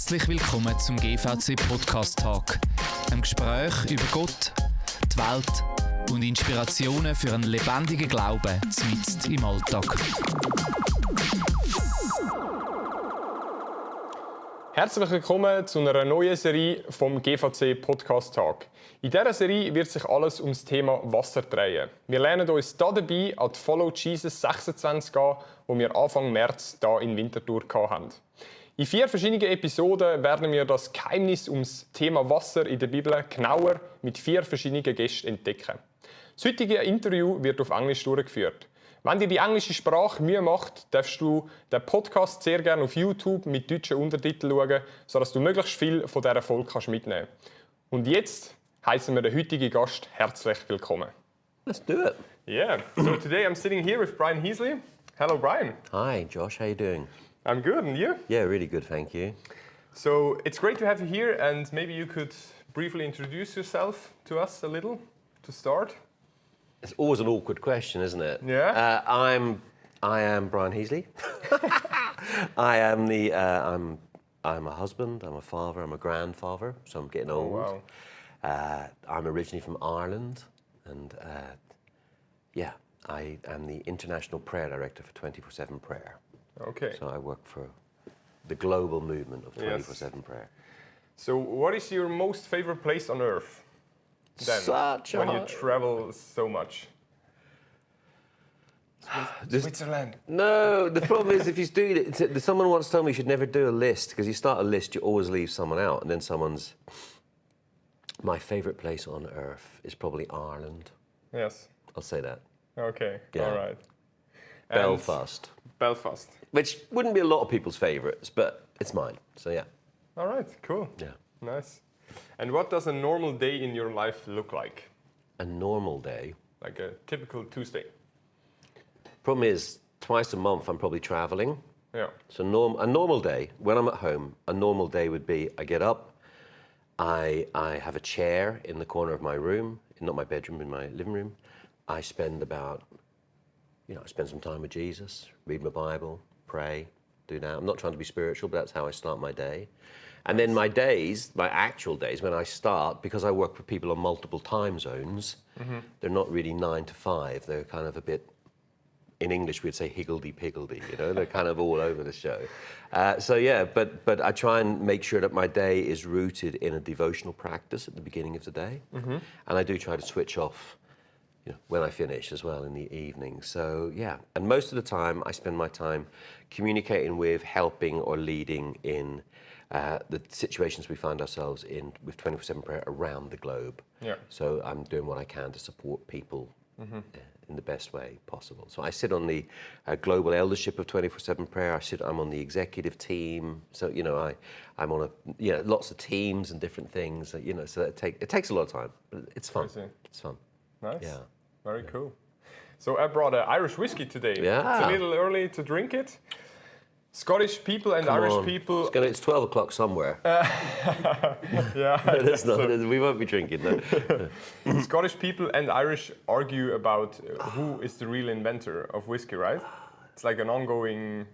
Herzlich willkommen zum GvC Podcast Talk, einem Gespräch über Gott, die Welt und Inspirationen für einen lebendigen Glauben mitten im Alltag. Herzlich willkommen zu einer neuen Serie vom GvC Podcast Talk. In dieser Serie wird sich alles ums Thema Wasser drehen. Wir lernen uns hier dabei an die Follow Jesus 26 an, die wir Anfang März hier in Winterthur hatten. In 4 verschiedenen Episoden werden wir das Geheimnis ums Thema Wasser in der Bibel genauer mit 4 verschiedenen Gästen entdecken. Das heutige Interview wird auf Englisch durchgeführt. Wenn dir die englische Sprache Mühe macht, darfst du den Podcast sehr gerne auf YouTube mit deutschen Untertiteln schauen, sodass du möglichst viel von dieser Folge mitnehmen kannst. Und jetzt heißen wir den heutigen Gast herzlich willkommen. Let's do it. Yeah. So today I'm sitting here with Brian Heasley. Hello, Brian. Hi, Josh. How you doing? I'm good, and you? Yeah, really good, thank you. So it's great to have you here, and maybe you could briefly introduce yourself to us a little to start. It's always an awkward question, isn't it? Yeah. I am Brian Heasley. I'm a husband. I'm a father. I'm a grandfather. So I'm getting old. Oh, wow. I'm originally from Ireland, and I am the international prayer director for 24/7 Prayer. Okay. So I work for the global movement of 24/7 Prayer. So what is your most favorite place on earth? Then, when you travel so much. Switzerland. No, the problem is if you do it, someone once told me you should never do a list because you start a list, you always leave someone out, and then someone's. My favourite place on earth is probably Ireland. Yes. I'll say that. Okay. Yeah. All right. Belfast. Belfast. Which wouldn't be a lot of people's favourites, but it's mine. So yeah. All right. Cool. Yeah. Nice. And what does a normal day in your life look like? A normal day. Like a typical Tuesday. Problem is, twice a month I'm probably travelling. Yeah. So a normal day, when I'm at home, a normal day would be I get up, I have a chair in the corner of my room, not my bedroom, in my living room. I spend I spend some time with Jesus, read my Bible, pray, do that. I'm not trying to be spiritual, but that's how I start my day. And then my actual days, when I start, because I work for people on multiple time zones, they're not really 9 to 5. They're kind of a bit, in English we'd say higgledy-piggledy, they're kind of all over the show. But I try and make sure that my day is rooted in a devotional practice at the beginning of the day. And I do try to switch off when I finish as well in the evening. So yeah, and most of the time I spend my time communicating with, helping or leading in the situations we find ourselves in with 24/7 Prayer around the globe. Yeah. So I'm doing what I can to support people in the best way possible. So I sit on the global eldership of 24/7 Prayer. I'm on the executive team. So I'm on lots of teams and different things. So it takes a lot of time, but it's fun. It's fun. Nice. Yeah. Very cool. So I brought Irish whiskey today. Yeah. It's a little early to drink it. Scottish people and Irish people. It's 12 o'clock somewhere. Yeah. We won't be drinking that. Scottish people and Irish argue about who is the real inventor of whiskey, right? It's like an ongoing.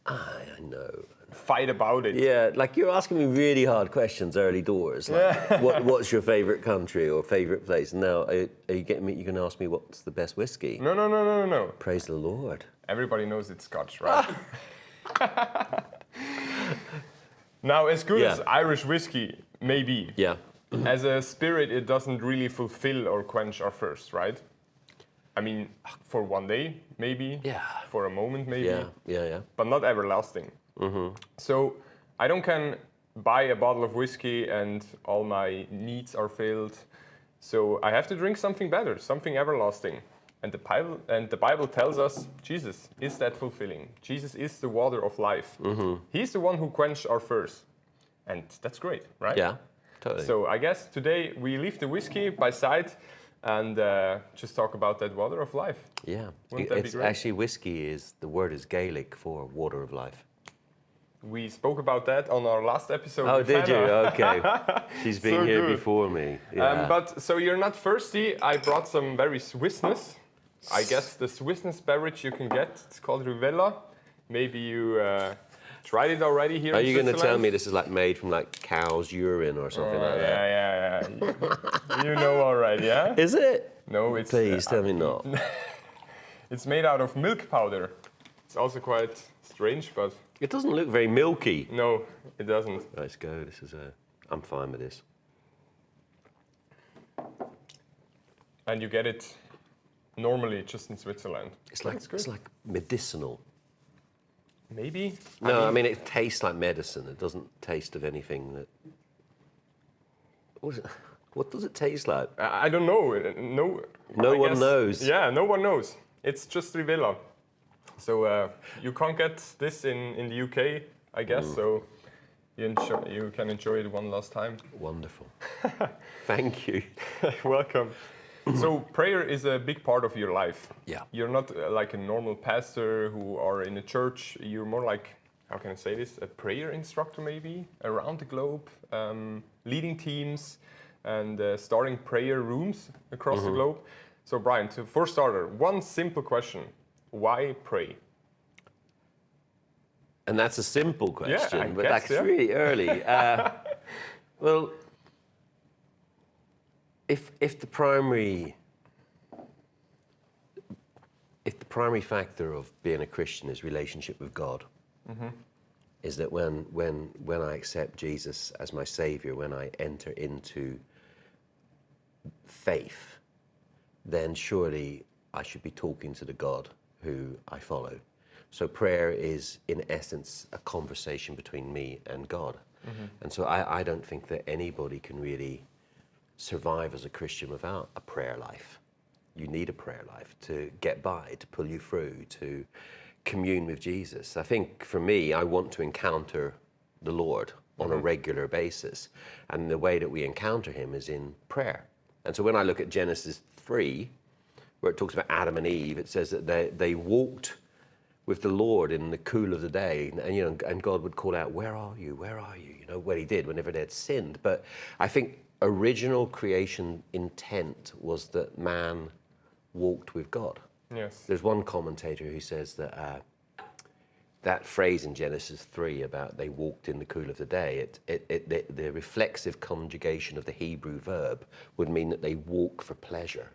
I know. Fight about it. Yeah, like you're asking me really hard questions early doors. Like, what's your favourite country or favourite place? Now, are you getting me? You're going to ask me what's the best whiskey? No. Praise the Lord. Everybody knows it's Scotch, right? Now, as good as Irish whiskey may be, as a spirit, it doesn't really fulfill or quench our thirst, right? I mean, for one day, maybe. Yeah. For a moment, maybe. Yeah. But not everlasting. So I can buy a bottle of whiskey and all my needs are filled. So I have to drink something better, something everlasting. And the Bible tells us Jesus is that fulfilling. Jesus is the water of life. He's the one who quenched our thirst. And that's great, right? Yeah, totally. So I guess today we leave the whiskey by side and just talk about that water of life. Yeah. Wouldn't that be great? Actually, the word is Gaelic for water of life. We spoke about that on our last episode. Oh, with did Hannah. you? Okay. She's been So here good. before me. Yeah. But so you're not thirsty. I brought some very Swissness. I guess the Swissness beverage you can get. It's called Rivella. Maybe you tried it already here Are in you going to tell Switzerland. me this is like made from like cow's urine or something like that? Yeah. You know already, yeah? Is it? No, it's... Please tell me not. It's made out of milk powder. It's also quite strange, but It doesn't look very milky. no, it doesn't. Let's go. I'm fine with this. And you get it normally just in Switzerland. It's Good. like medicinal. Maybe? No, I mean it tastes like medicine. It doesn't taste of anything that. What does it taste like? I don't know. No I one guess- knows. Yeah, no one knows. It's just Rivella. So you can't get this in the UK, I guess. So you can enjoy it one last time. Wonderful. Thank you. Welcome. So prayer is a big part of your life. Yeah. You're not like a normal pastor who are in a church. You're more like, how can I say this? A prayer instructor maybe around the globe, leading teams and starting prayer rooms across the globe. So Brian, for starter, one simple question. Why pray? And that's a simple question, I but guess, that's yeah. really early. Well, if the primary factor of being a Christian is relationship with God, is that when I accept Jesus as my Savior, when I enter into faith, then surely I should be talking to the God who I follow. So prayer is, in essence, a conversation between me and God. And so I don't think that anybody can really survive as a Christian without a prayer life. You need a prayer life to get by, to pull you through, to commune with Jesus. I think for me, I want to encounter the Lord on a regular basis. And the way that we encounter him is in prayer. And so when I look at Genesis 3, where it talks about Adam and Eve, it says that they walked with the Lord in the cool of the day, and God would call out, "Where are you? Where are you?" What he did whenever they had sinned. But I think original creation intent was that man walked with God. Yes. There's one commentator who says that that phrase in Genesis 3 about they walked in the cool of the day, the reflexive conjugation of the Hebrew verb would mean that they walk for pleasure.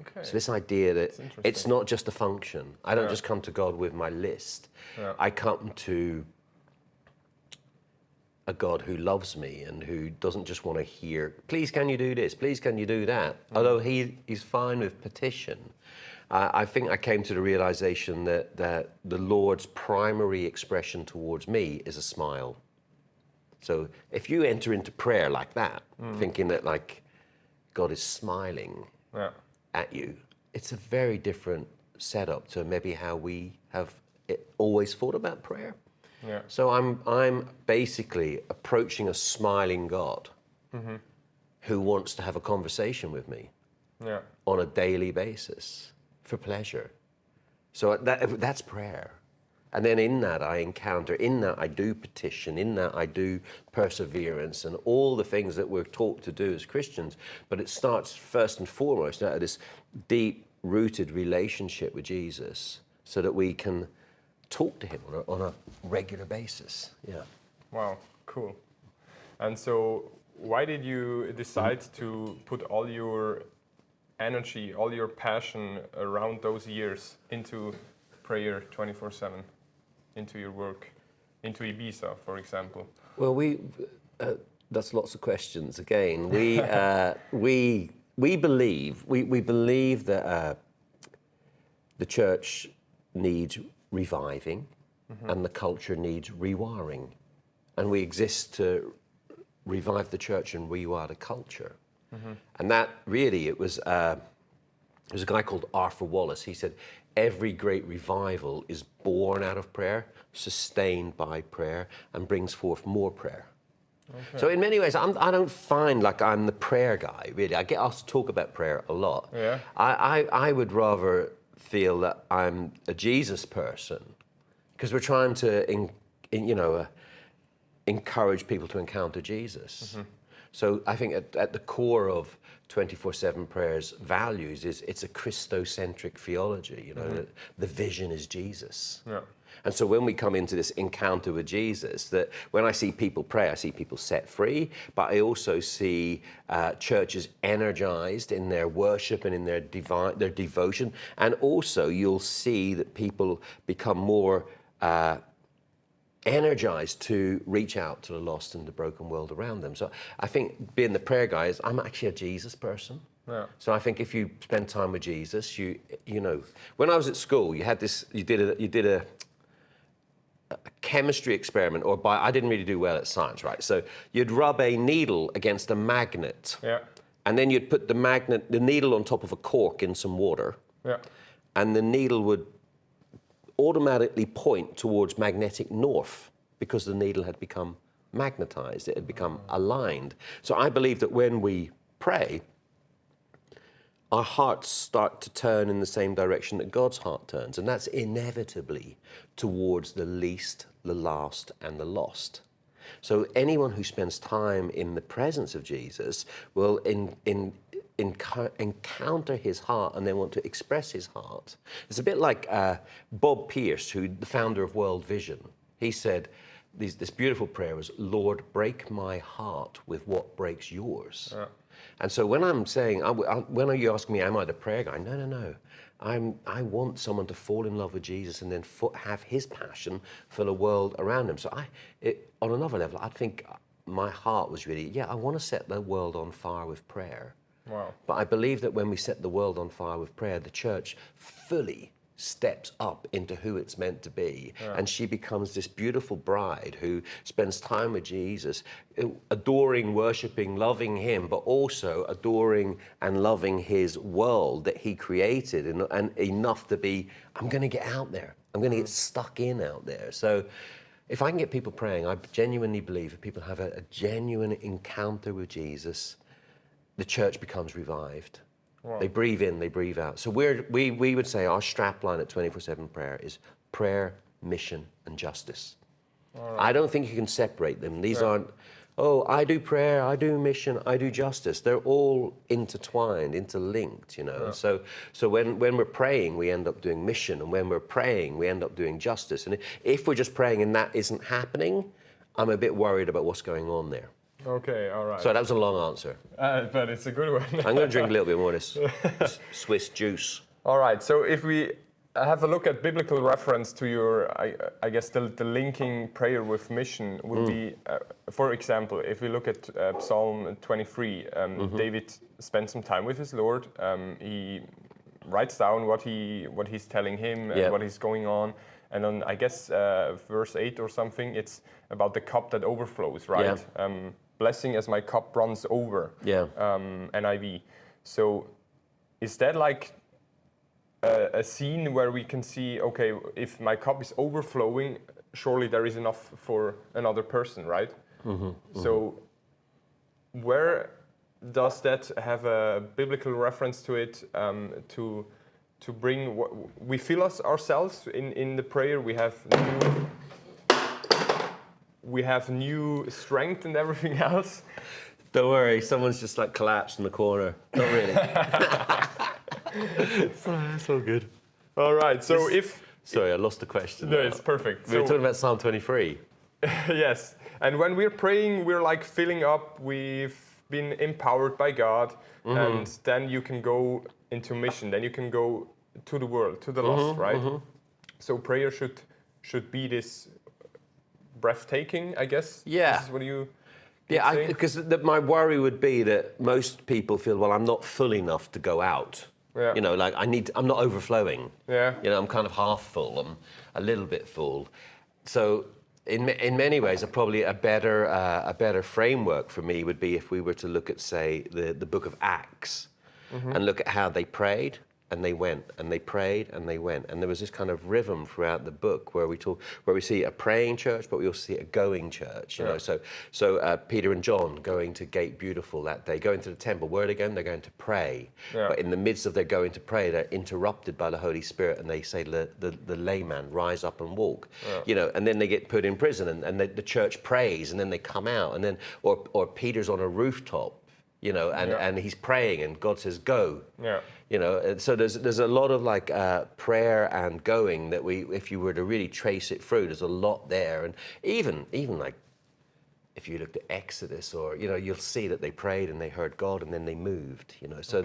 Okay. So this idea that interesting. it's not just a function. I don't just come to God with my list. Yeah. I come to a God who loves me and who doesn't just want to hear, "Please, can you do this? Please, can you do that?" Although he's fine with petition. I think I came to the realization that the Lord's primary expression towards me is a smile. So if you enter into prayer like that, thinking that like God is smiling at you, it's a very different setup to maybe how we have always thought about prayer. Yeah. So I'm basically approaching a smiling God who wants to have a conversation with me on a daily basis for pleasure. So that's prayer. And then in that I encounter, in that I do petition, in that I do perseverance and all the things that we're taught to do as Christians. But it starts first and foremost out of this deep-rooted relationship with Jesus so that we can talk to him on a regular basis. Yeah. Wow, cool. And so why did you decide to put all your energy, all your passion around those years into prayer 24/7, into your work, into Ibiza, for example? Well, that's lots of questions. Again, we believe that the church needs reviving and the culture needs rewiring. And we exist to revive the church and rewire the culture. And that really, it was a guy called Arthur Wallace. He said, every great revival is born out of prayer, sustained by prayer, and brings forth more prayer. Okay. So in many ways, I don't find like I'm the prayer guy, really. I get asked to talk about prayer a lot. Yeah. I would rather feel that I'm a Jesus person, because we're trying to, encourage people to encounter Jesus. So I think at the core of 24/7 prayer's values is it's a Christocentric theology. That the vision is Jesus. Yeah. And so when we come into this encounter with Jesus, that when I see people pray, I see people set free, but I also see churches energized in their worship and in their devotion. And also you'll see that people become more energized to reach out to the lost and the broken world around them. So I think being the prayer guy I'm actually a Jesus person. Yeah. So I think if you spend time with Jesus, you know, when I was at school, you did a chemistry experiment, I didn't really do well at science, right? So you'd rub a needle against a magnet, and then you'd put the needle on top of a cork in some water, and the needle would automatically point towards magnetic north because the needle had become magnetized, it had become aligned. So I believe that when we pray, our hearts start to turn in the same direction that God's heart turns, and that's inevitably towards the least, the last, and the lost. So anyone who spends time in the presence of Jesus will encounter his heart and then want to express his heart. It's a bit like Bob Pierce, the founder of World Vision. He said, this beautiful prayer was, Lord, break my heart with what breaks yours. And so when I'm saying, when are you asking me, am I the prayer guy? No. I want someone to fall in love with Jesus and then have his passion for the world around him. So on another level, I think my heart was really, I want to set the world on fire with prayer. Wow. But I believe that when we set the world on fire with prayer, the church fully steps up into who it's meant to be. And she becomes this beautiful bride who spends time with Jesus, adoring, worshiping, loving him, but also adoring and loving his world that he created, and enough to be, I'm going to get out there. I'm going to get stuck in out there. So if I can get people praying, I genuinely believe if people have a genuine encounter with Jesus, the church becomes revived. Wow. They breathe in, they breathe out. So we would say our strap line at 24/7 prayer is prayer, mission, and justice. Right. I don't think you can separate them. These aren't, I do prayer, I do mission, I do justice. They're all intertwined, interlinked, you know. Yeah. So when we're praying, we end up doing mission, and when we're praying, we end up doing justice. And if we're just praying and that isn't happening, I'm a bit worried about what's going on there. Okay, all right. So that was a long answer. But it's a good one. I'm going to drink a little bit more of this Swiss juice. All right, so if we have a look at biblical reference to your, I guess the linking prayer with mission would be, for example, if we look at Psalm 23, David spent some time with his Lord. He writes down what he's telling him and what is going on. And then I guess verse 8 or something, it's about the cup that overflows, right? Yeah. Blessing as my cup runs over, NIV. So is that like a scene where we can see, okay, if my cup is overflowing, surely there is enough for another person, right? So where does that have a biblical reference to it, to bring what we feel ourselves in the prayer? We have new strength and everything else. Don't worry, someone's just like collapsed in the corner. Not really. It's all good. All right, so Sorry, I lost the question. No, it's perfect. We were talking about Psalm 23. Yes, and when we're praying, we're like filling up, we've been empowered by God, and then you can go into mission, then you can go to the world, to the lost, right? So prayer should be this breathtaking, I guess. Yeah. This is what you because my worry would be that most people feel, well, I'm not full enough to go out. Yeah. You know, like I'm not overflowing. Yeah. You know, I'm kind of half full. I'm a little bit full. So in many ways, probably a better framework for me would be if we were to look at, say, the book of Acts and look at how they prayed and they went, and they prayed and they went, and there was this kind of rhythm throughout the book where we see a praying church, but we also see a going church. You know, so Peter and John going to Gate Beautiful that day, going to the temple. Where are they going? They're going to pray. Yeah. But in the midst of their going to pray, they're interrupted by the Holy Spirit, and they say, the layman, rise up and walk. Yeah. You know, and then they get put in prison, and the church prays, and then they come out, and then or Peter's on a rooftop you know, and he's praying and God says, go. Yeah. You know, and so there's a lot of like prayer and going that if you were to really trace it through, there's a lot there. And even like, if you looked at Exodus or, you know, you'll see that they prayed and they heard God and then they moved, you know. So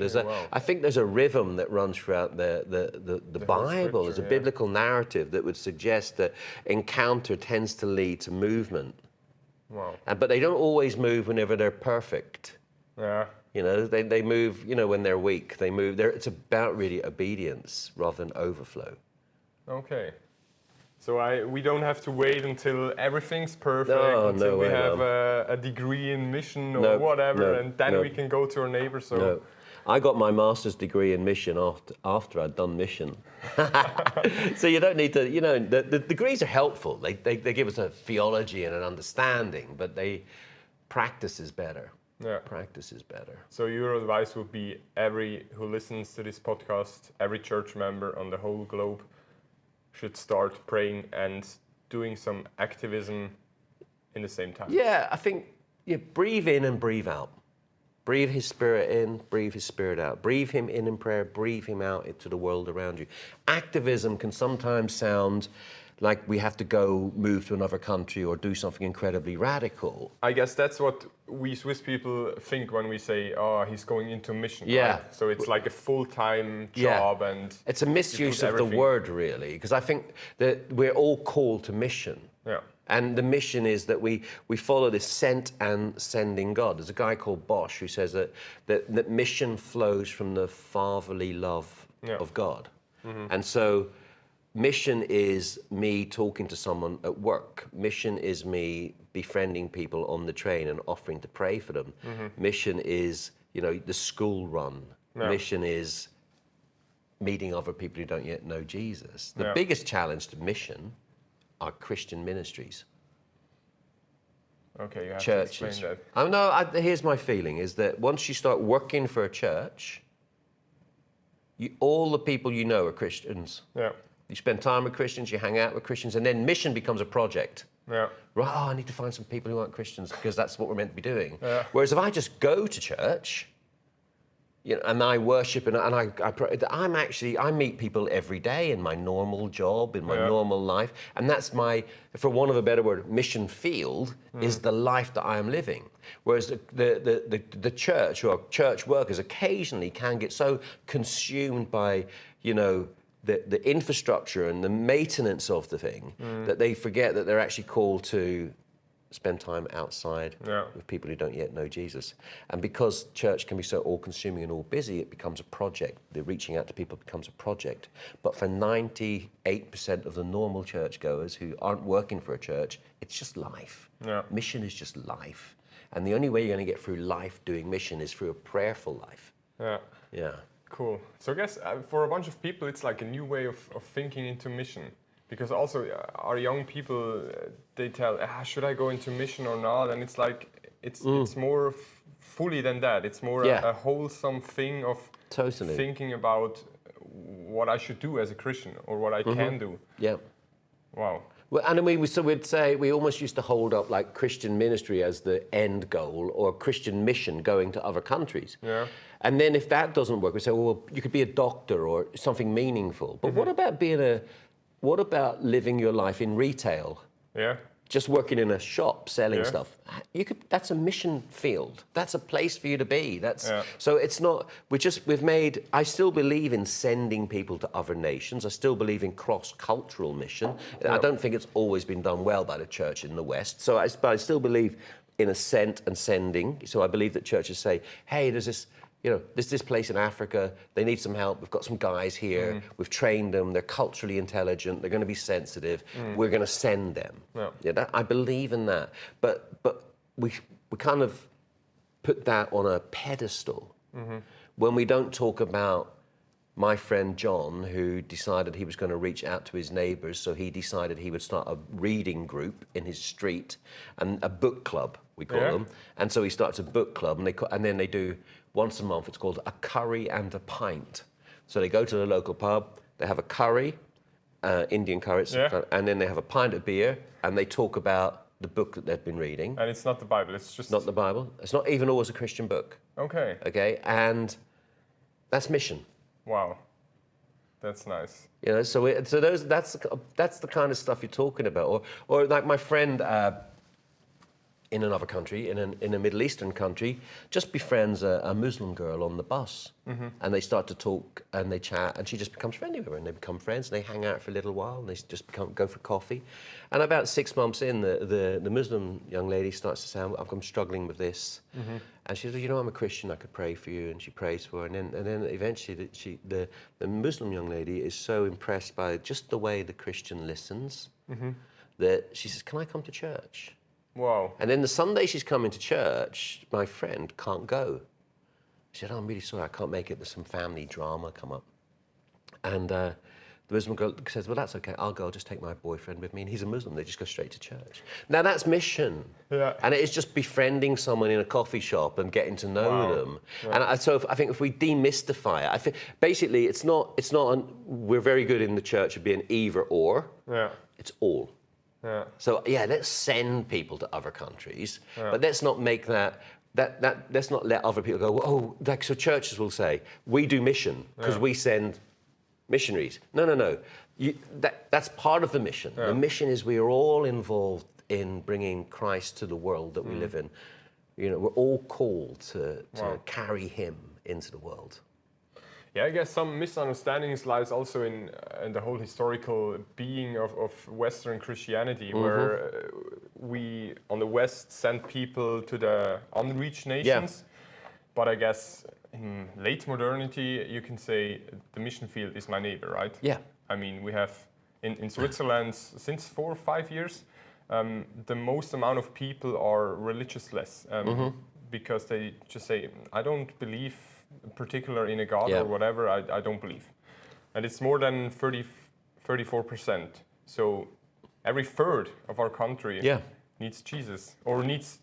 I think there's a rhythm that runs throughout the Bible. There's a biblical narrative that would suggest that encounter tends to lead to movement. Wow. But they don't always move whenever they're perfect. Yeah. You know, they move, you know, when they're weak. They move. It's about really obedience rather than overflow. Okay. So we don't have to wait until everything's perfect, until we have a degree in mission or whatever, and then we can go to our neighbor. So no. I got my master's degree in mission after I'd done mission. So you don't need to, you know, the degrees are helpful. They give us a theology and an understanding, but practice is better. Yeah. Practice is better. So your advice would be every who listens to this podcast, every church member on the whole globe should start praying and doing some activism in the same time. Yeah, I think breathe in and breathe out. Breathe his spirit in, breathe his spirit out. Breathe him in prayer, breathe him out into the world around you. Activism can sometimes sound like we have to move to another country or do something incredibly radical. I guess that's what we Swiss people think when we say, oh, he's going into mission. Yeah. Right? So it's like a full-time job and... It's a misuse of the word, really, because I think that we're all called to mission. Yeah. And the mission is that we follow this sent and sending God. There's a guy called Bosch who says that mission flows from the fatherly love of God. Mm-hmm. And so mission is me talking to someone at work. Mission is me befriending people on the train and offering to pray for them. Mm-hmm. Mission is, you know, the school run. Yeah. Mission is meeting other people who don't yet know Jesus. The biggest challenge to mission are Christian ministries. Okay, you have churches. To explain that. Here's my feeling, is that once you start working for a church, all the people you know are Christians. Yeah. You spend time with Christians, you hang out with Christians, and then mission becomes a project. Yeah. Right, I need to find some people who aren't Christians because that's what we're meant to be doing. Yeah. Whereas if I just go to church, you know, and I worship and I pray, I meet people every day in my normal job, in my normal life, and that's for want of a better word, mission field is the life that I am living. Whereas the church or church workers occasionally can get so consumed by, you know, the infrastructure and the maintenance of the thing that they forget that they're actually called to spend time outside with people who don't yet know Jesus. And because church can be so all-consuming and all busy, it becomes a project. The reaching out to people becomes a project. But for 98% of the normal churchgoers who aren't working for a church, it's just life. Yeah. Mission is just life. And the only way you're going to get through life doing mission is through a prayerful life. Yeah. Yeah. Cool. So I guess for a bunch of people, it's like a new way of thinking into mission. Because also our young people, they tell, should I go into mission or not? And it's like, it's more fully than that. It's more a wholesome thing of thinking about what I should do as a Christian or what I can do. Yeah. Wow. Well, and we'd say, we almost used to hold up like Christian ministry as the end goal or Christian mission going to other countries. Yeah. And then if that doesn't work, we say, well, you could be a doctor or something meaningful. But what about living your life in retail? Yeah. Just working in a shop selling stuff. That's a mission field. That's a place for you to be. So it's not, I still believe in sending people to other nations. I still believe in cross-cultural mission. I don't think it's always been done well by the church in the West. So I still believe in a sent and sending. So I believe that churches say, hey, there's this place in Africa, they need some help, we've got some guys here, we've trained them, they're culturally intelligent, they're going to be sensitive, we're going to send them. Yeah. I believe in that. But we kind of put that on a pedestal when we don't talk about my friend John, who decided he was going to reach out to his neighbours, so he decided he would start a reading group in his street, and a book club, we call them. And so he starts a book club, and then they do, once a month, it's called a curry and a pint. So they go to the local pub, they have a curry, Indian curry, and then they have a pint of beer, and they talk about the book that they've been reading. And it's not the Bible, it's just... Not the Bible. It's not even always a Christian book. Okay. Okay, and that's mission. Wow. That's nice. You know, that's the kind of stuff you're talking about. Or like my friend in another country, in a Middle Eastern country, just befriends a Muslim girl on the bus, and they start to talk and they chat, and she just becomes friendly with her, and they become friends. And they hang out for a little while, and they just go for coffee. And about 6 months in, the Muslim young lady starts to say, "I'm struggling with this," and she says, "You know, I'm a Christian. I could pray for you," and she prays for her. And then eventually, the Muslim young lady is so impressed by just the way the Christian listens that she says, "Can I come to church?" Wow. And then the Sunday she's coming to church, my friend can't go. She said, "Oh, I'm really sorry, I can't make it. There's some family drama come up." And the Muslim girl says, "Well, that's okay. I'll go. I'll just take my boyfriend with me." And he's a Muslim. They just go straight to church. Now, that's mission. Yeah. And it is just befriending someone in a coffee shop and getting to know them. Yeah. And I think if we demystify it, I think basically we're very good in the church of being either or. Yeah. It's all. Yeah. So let's send people to other countries, but let's not make let's not let other people go, "Oh, like so churches will say, we do mission because we send missionaries." No. That's part of the mission. The mission is we are all involved in bringing Christ to the world that we live in. You know, we're all called to carry him into the world. Yeah, I guess some misunderstandings lies also in the whole historical being of Western Christianity, where we on the West send people to the unreached nations. But I guess in late modernity, you can say the mission field is my neighbor, right? Yeah. I mean, we have in Switzerland since 4 or 5 years, the most amount of people are religious-less because they just say, "I don't believe particular in a God or whatever, I don't believe." And it's more than 34%. So every third of our country needs Jesus or needs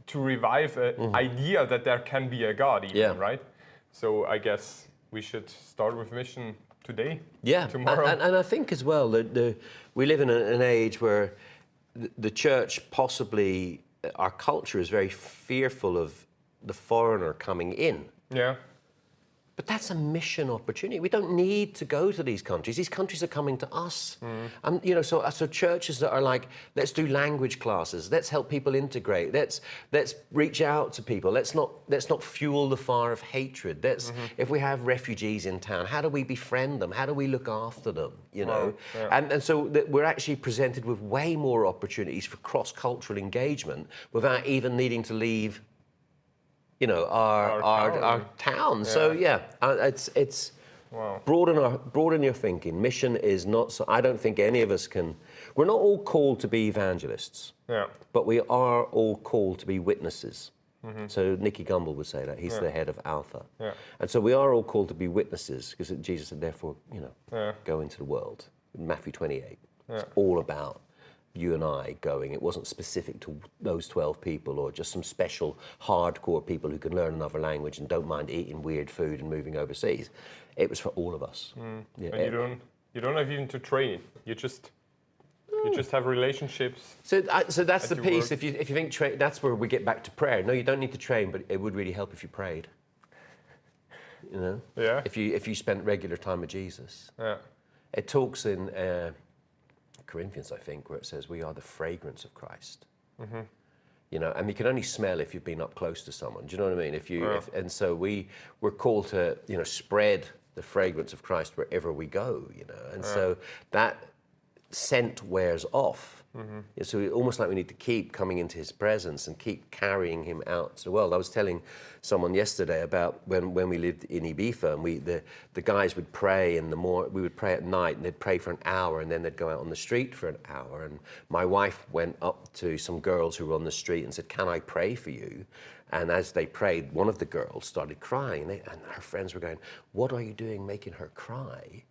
to revive an idea that there can be a God even, right? So I guess we should start with mission today, tomorrow. And I think as well that we live in an age where the church possibly, our culture is very fearful of the foreigner coming in. Yeah. But that's a mission opportunity. We don't need to go to these countries. These countries are coming to us. And you know, so churches that are like, let's do language classes. Let's help people integrate. Let's reach out to people. Let's not fuel the fire of hatred. If we have refugees in town, how do we befriend them? How do we look after them? You know, and so we're actually presented with way more opportunities for cross-cultural engagement without even needing to leave, you know, our town. So it's broaden your thinking. Mission is not so. I don't think any of us can. We're not all called to be evangelists. Yeah. But we are all called to be witnesses. So Nicky Gumbel would say that. He's the head of Alpha. Yeah. And so we are all called to be witnesses because Jesus said, therefore, you know, go into the world. Matthew 28. It's all about you and I going. It wasn't specific to those 12 people or just some special hardcore people who can learn another language and don't mind eating weird food and moving overseas. It was for all of us. Yeah. And you don't have even to train. You just have relationships. So that's the piece. Work. If you think that's where we get back to prayer. No, you don't need to train, but it would really help if you prayed. You know. Yeah. If you spent regular time with Jesus. Yeah. It talks in Corinthians, I think, where it says we are the fragrance of Christ. You know, and you can only smell if you've been up close to someone. Do you know what I mean? And so we're called to, you know, spread the fragrance of Christ wherever we go. You know, and so that scent wears off. So almost like we need to keep coming into his presence and keep carrying him out to the world. I was telling someone yesterday about when we lived in Ibiza, and the guys would pray we would pray at night, and they'd pray for an hour, and then they'd go out on the street for an hour. And my wife went up to some girls who were on the street and said, "Can I pray for you?" And as they prayed, one of the girls started crying, and her friends were going, "What are you doing making her cry?"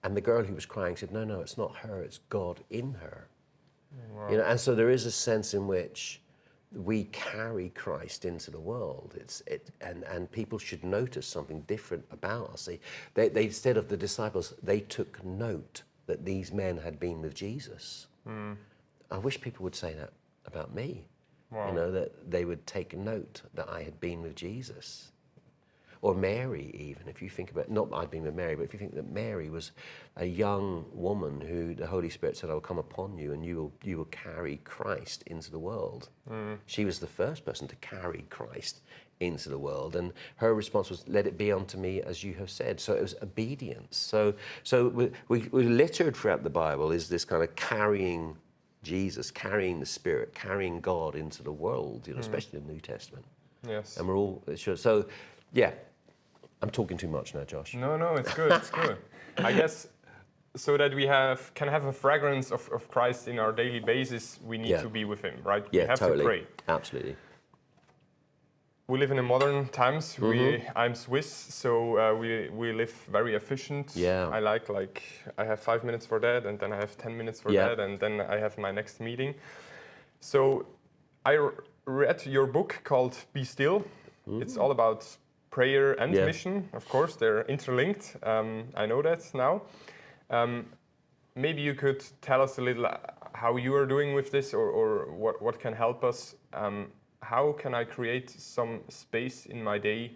And the girl who was crying said, "No, it's not her, it's God in her." Wow. You know, and so there is a sense in which we carry Christ into the world. And people should notice something different about us. They instead of the disciples, they took note that these men had been with Jesus. I wish people would say that about me. Wow. You know, that they would take note that I had been with Jesus. Or Mary, even, if you think about, not that I'd been with Mary, but if you think that Mary was a young woman who the Holy Spirit said, I will come upon you and you will carry Christ into the world. She was the first person to carry Christ into the world, and her response was, let it be unto me as you have said. So it was obedience. So we littered throughout the Bible is this kind of carrying Jesus, carrying the Spirit, carrying God into the world, you know, especially in the New Testament. Yes. And we're all sure. So, yeah, I'm talking too much now, Josh. No, it's good. It's good. I guess so that we can have a fragrance of Christ in our daily basis, we need to be with Him, right? Yeah, we have totally. to pray. Absolutely. We live in the modern times. I'm Swiss, so we live very efficient. Yeah. I like I have 5 minutes for that, and then I have 10 minutes for that, and then I have my next meeting. So I read your book called Be Still. It's all about prayer and mission. Of course, they're interlinked. I know that now. Maybe you could tell us a little how you are doing with this, or what can help us. How can I create some space in my day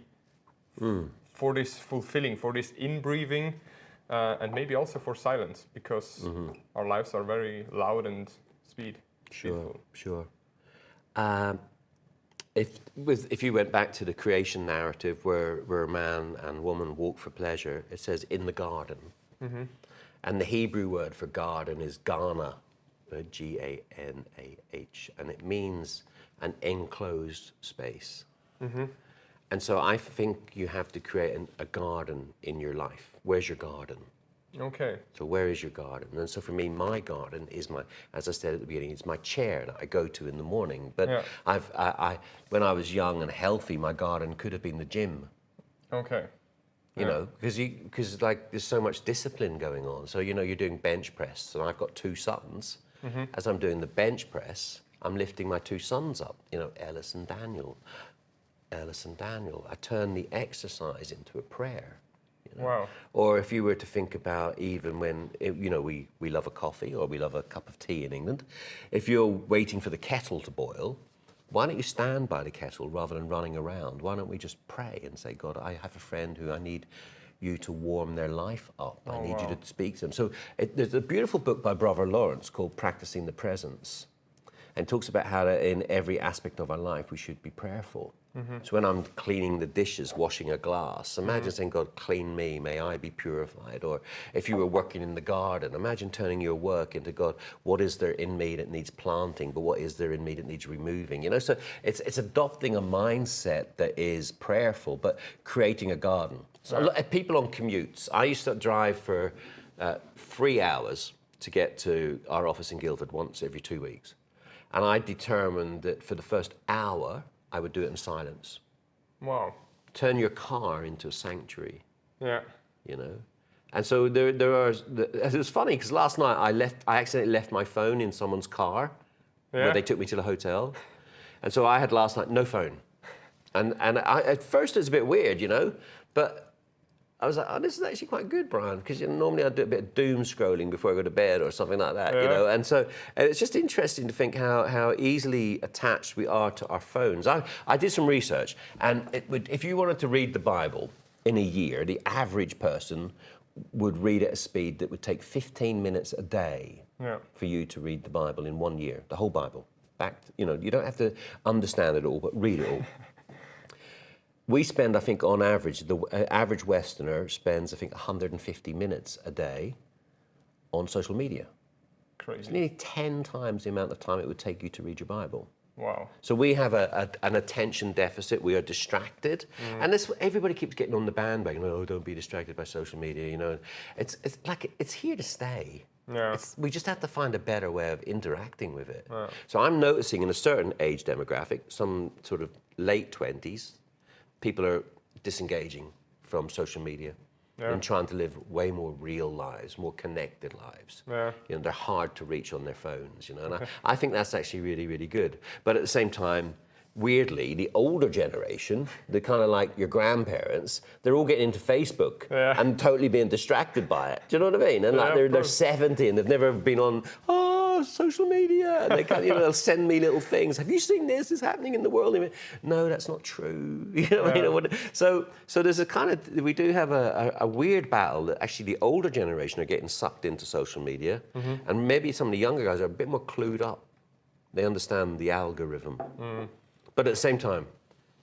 for this fulfilling, for this in-breathing, and maybe also for silence, because our lives are very loud and speed. Sure. If you went back to the creation narrative where man and woman walk for pleasure, it says in the garden. And the Hebrew word for garden is Ghana, G-A-N-A-H, and it means an enclosed space. And so I think you have to create a garden in your life. Where's your garden? Okay. So where is your garden? And so for me, my garden is as I said at the beginning, it's my chair that I go to in the morning. But when I was young and healthy, my garden could have been the gym. Okay. You know, because like there's so much discipline going on. So, you know, you're doing bench press, and I've got 2 sons. As I'm doing the bench press, I'm lifting my 2 sons up, you know, Ellis and Daniel. I turn the exercise into a prayer. You know? Wow. Or if you were to think about even when, you know, we love a coffee or we love a cup of tea in England. If you're waiting for the kettle to boil, why don't you stand by the kettle rather than running around? Why don't we just pray and say, God, I have a friend who I need you to warm their life up. I need you to speak to them. So there's a beautiful book by Brother Lawrence called Practicing the Presence, and talks about how that in every aspect of our life we should be prayerful. So when I'm cleaning the dishes, washing a glass, imagine saying, God, clean me, may I be purified. Or if you were working in the garden, imagine turning your work into, God, what is there in me that needs planting, but what is there in me that needs removing? You know, so it's adopting a mindset that is prayerful, but creating a garden. So people on commutes, I used to drive for 3 hours to get to our office in Guildford once every 2 weeks. And I determined that for the first hour, I would do it in silence. Wow. Turn your car into a sanctuary. Yeah. You know? And so it was funny because last night I accidentally left my phone in someone's car where they took me to the hotel. And so I had last night no phone. And at first it was a bit weird, you know, but I was like, oh, this is actually quite good, Brian, because normally I do a bit of doom scrolling before I go to bed or something like that, you know. And so it's just interesting to think how easily attached we are to our phones. I did some research, and if you wanted to read the Bible in a year, the average person would read at a speed that would take 15 minutes a day for you to read the Bible in 1 year, the whole Bible. You know, you don't have to understand it all, but read it all. We spend, I think, on average, the average Westerner spends, I think, 150 minutes a day on social media. Crazy. It's nearly 10 times the amount of time it would take you to read your Bible. Wow. So we have an attention deficit. We are distracted. And everybody keeps getting on the bandwagon. Oh, don't be distracted by social media, you know. It's like, it's here to stay. Yeah. We just have to find a better way of interacting with it. Yeah. So I'm noticing in a certain age demographic, some sort of late 20s, people are disengaging from social media and trying to live way more real lives, more connected lives. Yeah. You know, they're hard to reach on their phones, you know, and I think that's actually really, really good. But at the same time, weirdly, the older generation, the kind of like your grandparents, they're all getting into Facebook and totally being distracted by it. Do you know what I mean? And like they're 70 and they've never been on, oh, social media. And they they'll send me little things. Have you seen this? It's happening in the world. No, that's not true. So there's a kind of, we do have a weird battle that actually the older generation are getting sucked into social media. And maybe some of the younger guys are a bit more clued up. They understand the algorithm. But at the same time,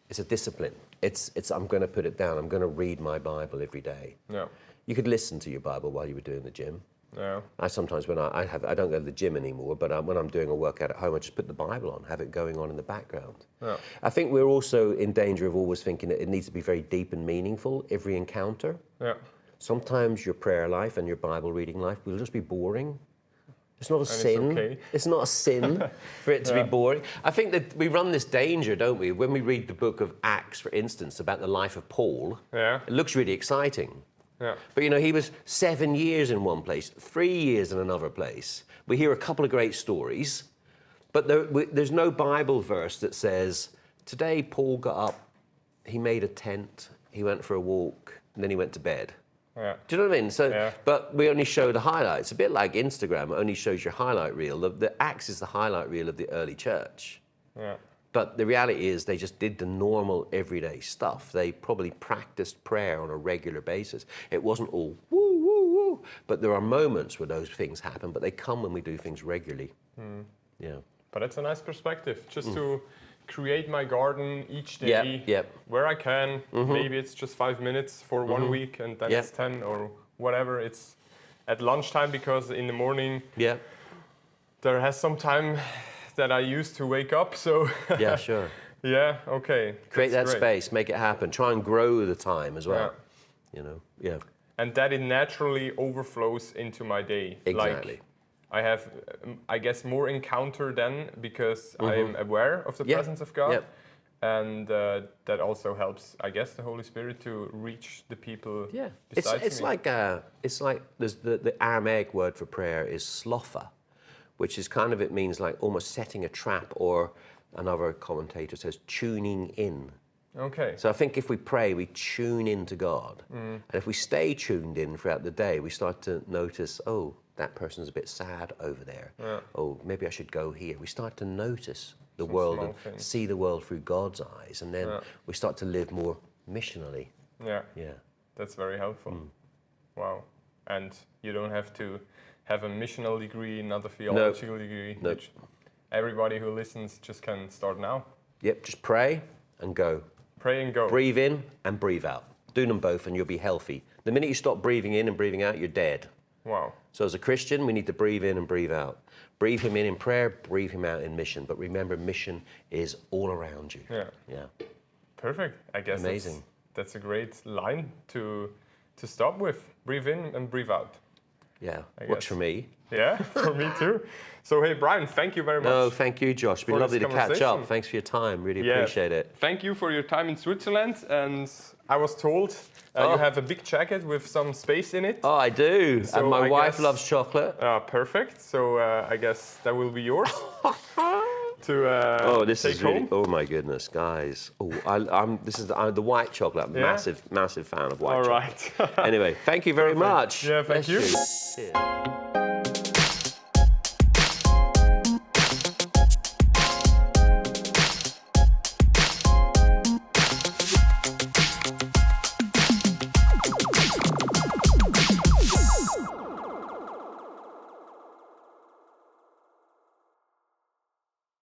it's a discipline. It's I'm going to put it down. I'm going to read my Bible every day. Yeah. You could listen to your Bible while you were doing the gym. Yeah. I sometimes, when I don't go to the gym anymore, but when I'm doing a workout at home, I just put the Bible on, have it going on in the background. Yeah. I think we're also in danger of always thinking that it needs to be very deep and meaningful, every encounter. Yeah. Sometimes your prayer life and your Bible reading life will just be boring. It's not a sin. It's okay. It's not a sin for it to be boring. I think that we run this danger, don't we? When we read the book of Acts, for instance, about the life of Paul, it looks really exciting. Yeah. But he was 7 years in one place, 3 years in another place. We hear a couple of great stories, but there's no Bible verse that says, today Paul got up, he made a tent, he went for a walk, and then he went to bed. Yeah. Do you know what I mean? So, but we only show the highlights. A bit like Instagram, it only shows your highlight reel. The Acts is the highlight reel of the early church. Yeah. But the reality is they just did the normal everyday stuff. They probably practiced prayer on a regular basis. It wasn't all woo, woo, woo. But there are moments where those things happen, but they come when we do things regularly. Yeah. But it's a nice perspective, just to create my garden each day where I can. Maybe it's just 5 minutes for 1 week, and then it's 10 or whatever. It's at lunchtime, because in the morning there has some time that I used to wake up. So yeah, sure. Yeah, okay. Create that space, make it happen. Try and grow the time as well. Yeah. And that it naturally overflows into my day. Exactly. Like, I have, I guess, more encounter then, because I am aware of the presence of God. And that also helps, I guess, the Holy Spirit to reach the people besides it's me. It's like there's the Aramaic word for prayer is slotha, which is kind of, it means like almost setting a trap, or another commentator says tuning in. Okay. So I think if we pray, we tune into God. And if we stay tuned in throughout the day, we start to notice, oh, that person's a bit sad over there. Oh, maybe I should go here. We start to notice the world and see the world through God's eyes, and then we start to live more missionally. Yeah. Yeah. That's very helpful. Wow. And you don't have to have a missional degree, not a theological degree. No. Which everybody who listens just can start now. Yep, just pray and go. Pray and go. Breathe in and breathe out. Do them both and you'll be healthy. The minute you stop breathing in and breathing out, you're dead. Wow. So as a Christian, we need to breathe in and breathe out. Breathe him in prayer, breathe him out in mission. But remember, mission is all around you. Yeah. Perfect. I guess amazing. That's a great line to stop with. Breathe in and breathe out. Yeah, works for me. Yeah, for me too. So, hey, Brian, thank you very much. No, thank you, Josh. It's been lovely to catch up. Thanks for your time. Really appreciate it. Thank you for your time in Switzerland. And I was told you have a big jacket with some space in it. Oh, I do. So and my wife loves chocolate. Perfect. So I guess that will be yours. This take is really, home. oh my goodness, guys. Oh, this is the white chocolate. I'm massive fan of white chocolate. All right. Anyway, thank you very much. Yeah, thank you. Cheers.